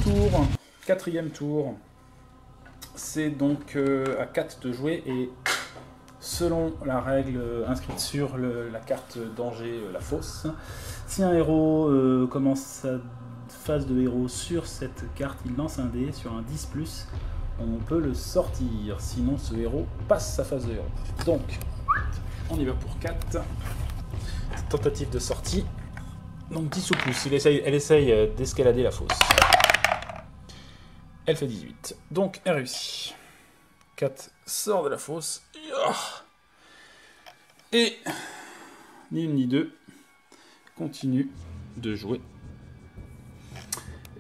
tour, quatrième tour. C'est donc à 4 de jouer et selon la règle inscrite sur la carte danger, la fosse, si un héros commence sa phase de héros sur cette carte, il lance un dé sur un 10+, on peut le sortir, sinon ce héros passe sa phase de héros. Donc, on y va pour 4. Tentative de sortie. Donc 10 ou plus, elle essaye d'escalader la fosse. Elle fait 18. Donc elle réussit. 4 sort de la fosse. Et ni une ni deux continue de jouer.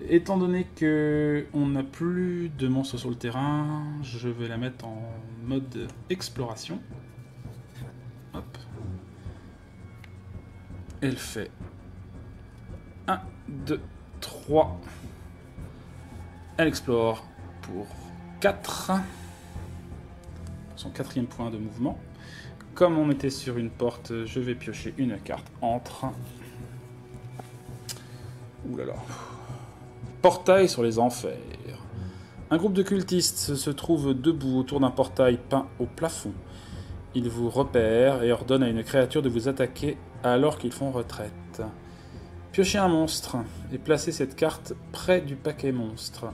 Étant donné que on n'a plus de monstres sur le terrain, je vais la mettre en mode exploration. Hop. Elle fait 1, 2, 3. Elle explore pour 4. Son 4e point de mouvement. Comme on était sur une porte, je vais piocher une carte entre. Ouh là là. Portail sur les enfers. Un groupe de cultistes se trouve debout autour d'un portail peint au plafond. Ils vous repèrent et ordonnent à une créature de vous attaquer alors qu'ils font retraite. Piochez un monstre et placez cette carte près du paquet monstre.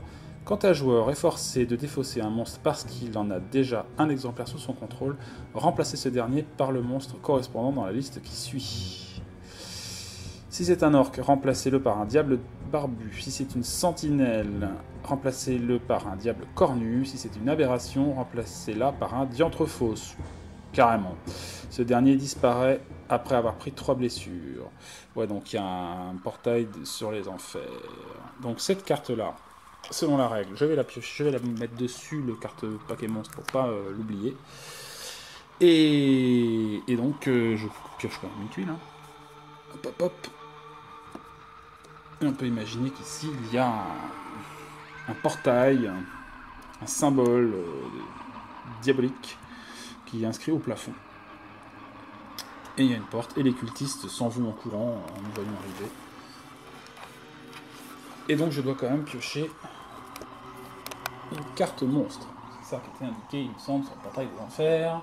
Quand un joueur est forcé de défausser un monstre parce qu'il en a déjà un exemplaire sous son contrôle, remplacez ce dernier par le monstre correspondant dans la liste qui suit. Si c'est un orc, remplacez-le par un diable barbu. Si c'est une sentinelle, remplacez-le par un diable cornu. Si c'est une aberration, remplacez-la par un diantre-fausse. Carrément. Ce dernier disparaît après avoir pris 3 blessures. Ouais, donc il y a un portail sur les enfers. Donc cette carte-là, selon la règle, je vais la piocher, je vais la mettre dessus le carte paquet monstre pour pas l'oublier. Et donc je pioche quand même une tuile. Hein. Hop hop hop. Et on peut imaginer qu'ici il y a un portail, un symbole diabolique qui est inscrit au plafond. Et il y a une porte, et les cultistes s'en vont en courant en nous voyant arriver. Et donc je dois quand même piocher une carte monstre. C'est ça qui était indiqué, il me semble, sur le portail des enfers.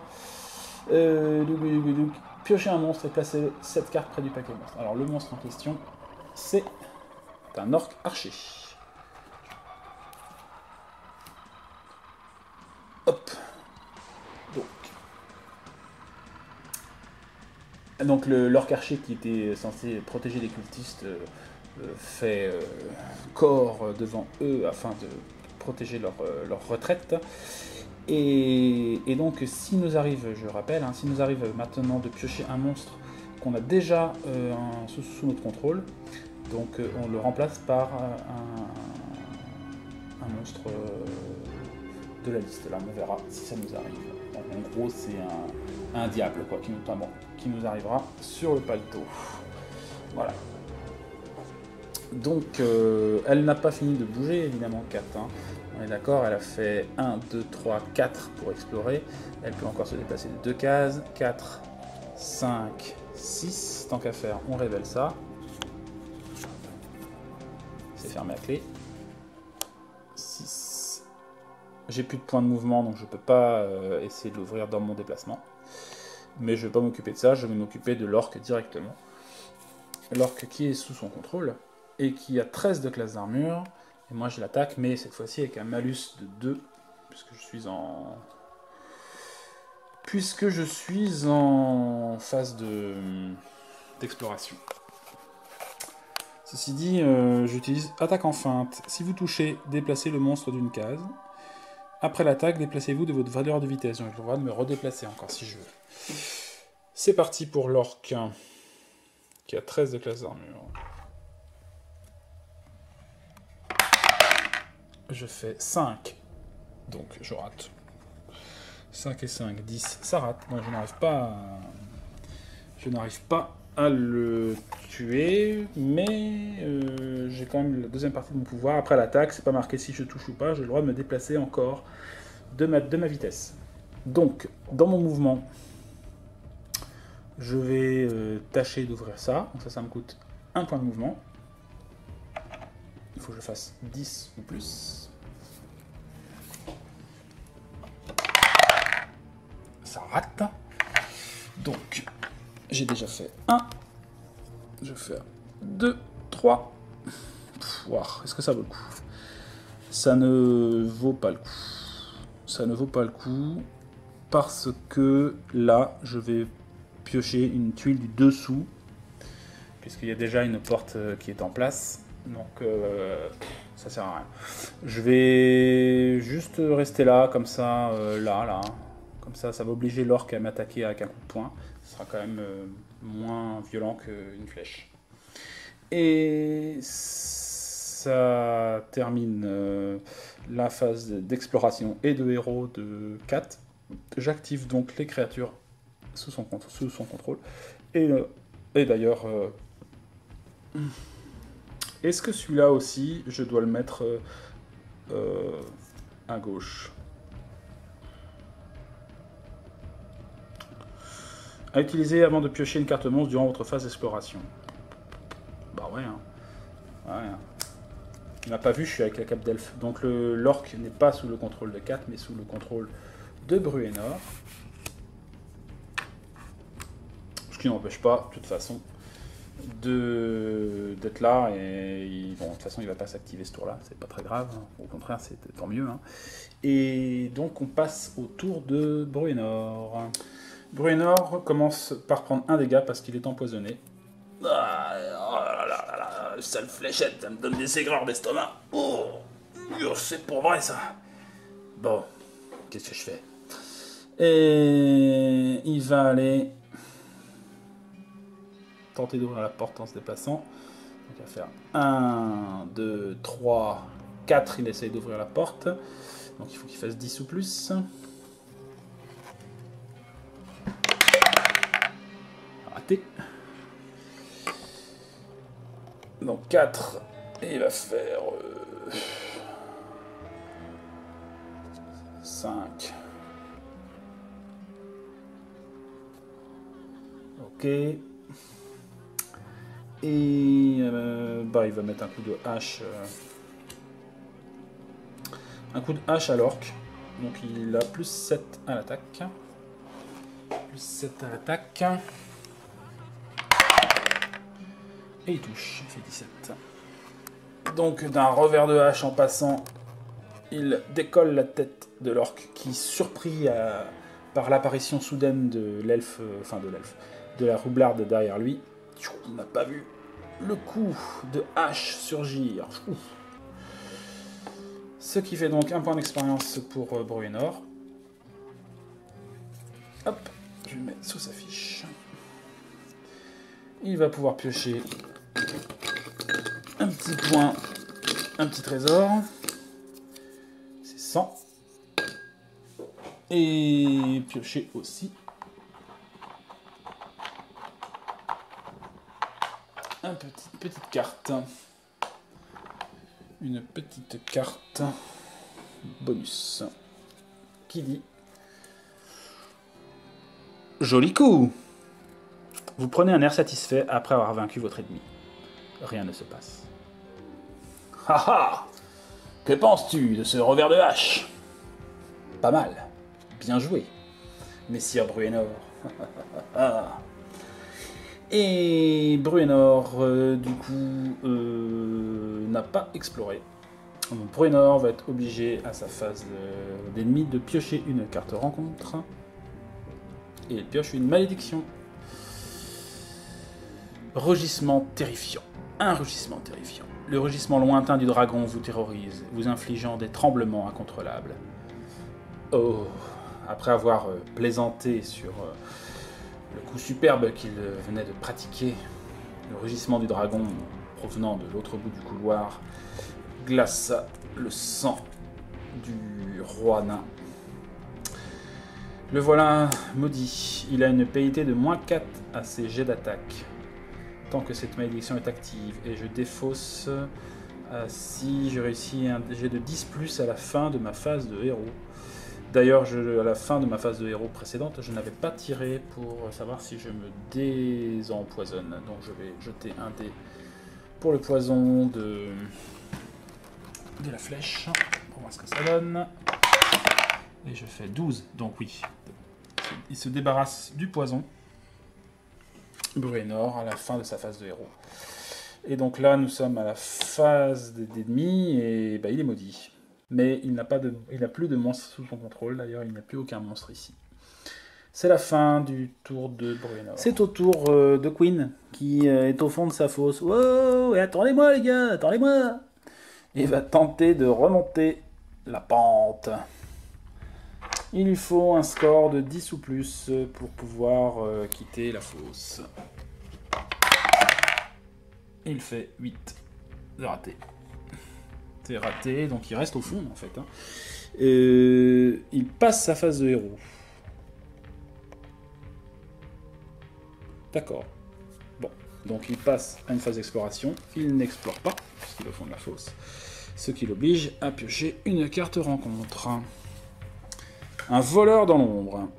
Piocher un monstre et placer cette carte près du paquet monstre. Alors le monstre en question, c'est un orc archer. Hop. Donc l'orc archer qui était censé protéger les cultistes fait corps devant eux afin de protéger leur retraite. Et donc si nous arrive, je rappelle, si nous arrive maintenant de piocher un monstre qu'on a déjà sous notre contrôle, donc on le remplace par un monstre de la liste. Là on verra si ça nous arrive. Donc, en gros c'est un diable quoi, qui nous arrivera sur le paletot. Voilà. Donc elle n'a pas fini de bouger évidemment 4. On est d'accord, elle a fait 1, 2, 3, 4 pour explorer. Elle peut encore se déplacer de 2 cases. 4, 5, 6. Tant qu'à faire, on révèle ça. C'est fermé à clé. 6. J'ai plus de points de mouvement, donc je ne peux pas essayer de l'ouvrir dans mon déplacement. Mais je ne vais pas m'occuper de ça, je vais m'occuper de l'orc directement. L'orc qui est sous son contrôle et qui a 13 de classe d'armure. Et moi je l'attaque, mais cette fois-ci avec un malus de 2, puisque je suis en phase d'exploration. Ceci dit, j'utilise attaque en feinte. Si vous touchez, déplacez le monstre d'une case. Après l'attaque, déplacez-vous de votre valeur de vitesse. Donc j'ai le droit de me redéplacer encore si je veux. C'est parti pour l'orc qui a 13 de classe d'armure. Je fais 5, donc je rate. 5 et 5, 10, ça rate. Moi je n'arrive pas à le tuer, mais j'ai quand même la deuxième partie de mon pouvoir. Après l'attaque, c'est pas marqué si je touche ou pas, j'ai le droit de me déplacer encore de ma vitesse. Donc, dans mon mouvement, je vais tâcher d'ouvrir ça. Donc ça me coûte un point de mouvement. Il faut que je fasse 10 ou plus. Ça rate. Donc, j'ai déjà fait 1. Je vais faire 2, 3. Est-ce que ça vaut le coup? Ça ne vaut pas le coup. Ça ne vaut pas le coup parce que là, je vais piocher une tuile du dessous puisqu'il y a déjà une porte qui est en place. Donc, ça sert à rien. Je vais juste rester là, comme ça, là. Comme ça va obliger l'orque à m'attaquer avec un coup de poing. Ce sera quand même moins violent qu'une flèche. Et ça termine la phase d'exploration et de héros de 4. J'active donc les créatures sous son contrôle. Et d'ailleurs, est-ce que celui-là aussi, je dois le mettre à gauche? À utiliser avant de piocher une carte monstre durant votre phase d'exploration. Bah ouais, hein. Ouais, hein. Tu m'as pas vu, je suis avec la cape d'elfe. Donc l'orque n'est pas sous le contrôle de 4, mais sous le contrôle de Bruenor. Ce qui n'empêche pas, de toute façon, d'être là. Et bon, de toute façon, il va pas s'activer ce tour-là. C'est pas très grave. Hein. Au contraire, c'est tant mieux. Hein. Et donc, on passe au tour de Bruenor. Bruenor commence par prendre un dégât parce qu'il est empoisonné. Ah, oh là là là, sale fléchette, ça me donne des aigreurs d'estomac. Oh, c'est pour vrai ça. Bon, qu'est-ce que je fais? Et il va aller tenter d'ouvrir la porte en se déplaçant. Donc il va faire 1, 2, 3, 4. Il essaye d'ouvrir la porte. Donc il faut qu'il fasse 10 ou plus. Raté. Donc 4, et il va faire 5. Ok. Et bah, il va mettre un coup de hache. Un coup de hache à l'orque. Donc il a plus 7 à l'attaque. Plus 7 à l'attaque. Et il touche, il fait 17. Donc d'un revers de hache en passant, il décolle la tête de l'orque qui, surpris par l'apparition soudaine de l'elfe, de la roublarde derrière lui, il n'a pas vu le coup de hache surgir. Ce qui fait donc un point d'expérience pour Bruenor. Hop, je le mets sous sa fiche. Il va pouvoir piocher un petit point, un petit trésor. C'est 100. Et piocher aussi une petite carte. Une petite carte bonus. Qui dit joli coup. Vous prenez un air satisfait après avoir vaincu votre ennemi. Rien ne se passe. Haha! Que penses-tu de ce revers de hache? Pas mal. Bien joué, Messire Bruenor. Et Bruenor, du coup, n'a pas exploré. Donc Bruenor va être obligé, à sa phase d'ennemi, de piocher une carte rencontre. Et il pioche une malédiction. Rugissement terrifiant. Un rugissement terrifiant. Le rugissement lointain du dragon vous terrorise, vous infligeant des tremblements incontrôlables. Oh, après avoir plaisanté sur le coup superbe qu'il venait de pratiquer, le rugissement du dragon provenant de l'autre bout du couloir glaça le sang du roi nain. Le voilà maudit. Il a une PIT de -4 à ses jets d'attaque. Tant que cette malédiction est active, et je défausse si je réussis un jet de 10+ à la fin de ma phase de héros. D'ailleurs, à la fin de ma phase de héros précédente, je n'avais pas tiré pour savoir si je me désempoisonne. Donc je vais jeter un dé pour le poison de de la flèche pour voir ce que ça donne. Et je fais 12, donc oui. Il se débarrasse du poison. Bruenor à la fin de sa phase de héros. Et donc là, nous sommes à la phase d'ennemis et bah, il est maudit. Mais il n'a plus de monstres sous son contrôle, d'ailleurs il n'y a plus aucun monstre ici. C'est la fin du tour de Bruenor. C'est au tour de Queen, qui est au fond de sa fosse. Wow, et attendez-moi les gars, attendez-moi. Il va tenter de remonter la pente. Il lui faut un score de 10 ou plus pour pouvoir quitter la fosse. Il fait 8. C'est raté. C'est raté, donc il reste au fond en fait. Hein. Il passe sa phase de héros. D'accord. Bon, donc il passe à une phase d'exploration. Il n'explore pas, puisqu'il est au fond de la fosse. Ce qui l'oblige à piocher une carte rencontre. Un voleur dans l'ombre.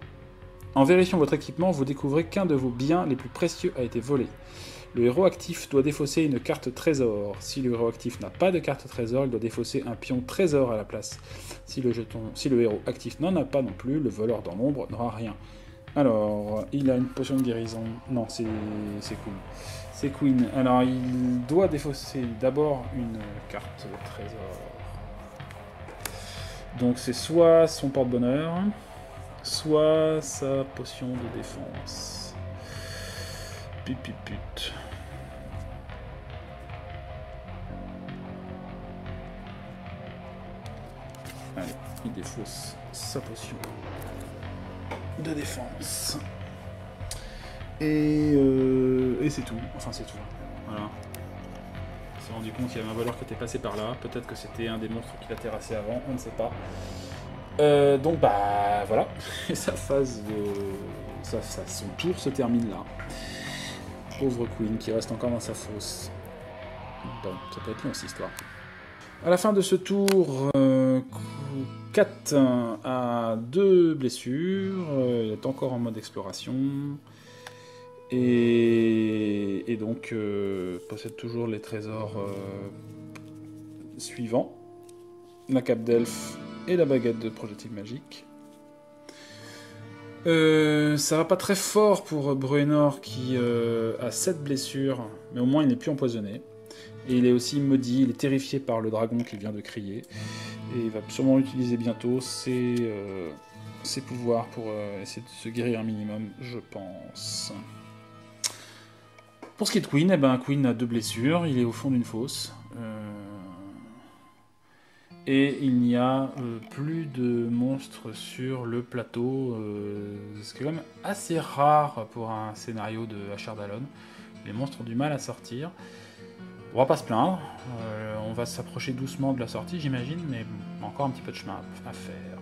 En vérifiant votre équipement, vous découvrez qu'un de vos biens les plus précieux a été volé. Le héros actif doit défausser une carte trésor. Si le héros actif n'a pas de carte trésor, il doit défausser un pion trésor à la place. Si le héros actif n'en a pas non plus, le voleur dans l'ombre n'aura rien. Alors, il a une potion de guérison. Non, c'est Queen. C'est Queen. Alors, il doit défausser d'abord une carte trésor. Donc, c'est soit son porte-bonheur, soit sa potion de défense. Put. Allez, il défausse sa potion de défense. Et c'est tout. Enfin, c'est tout. Voilà. Il s'est rendu compte qu'il y avait un voleur qui était passé par là. Peut-être que c'était un des monstres qui l'a terrassé avant, on ne sait pas. Donc, bah, voilà. Et sa phase de... son tour se termine là. Pauvre Queen qui reste encore dans sa fosse. Bon, ça peut être long cette histoire. À la fin de ce tour, 4 a 2 blessures, il est encore en mode exploration, et donc possède toujours les trésors suivants, la cape d'elfe et la baguette de projectile magique. Ça va pas très fort pour Bruenor qui a 7 blessures, mais au moins il n'est plus empoisonné. Et il est aussi maudit, il est terrifié par le dragon qu'il vient de crier. Et il va sûrement utiliser bientôt ses pouvoirs pour essayer de se guérir un minimum, je pense. Pour ce qui est de Queen, Queen a 2 blessures, il est au fond d'une fosse. Et il n'y a plus de monstres sur le plateau, ce qui est quand même assez rare pour un scénario de Ashardalon. Les monstres ont du mal à sortir. On va pas se plaindre, on va s'approcher doucement de la sortie j'imagine, mais encore un petit peu de chemin à faire.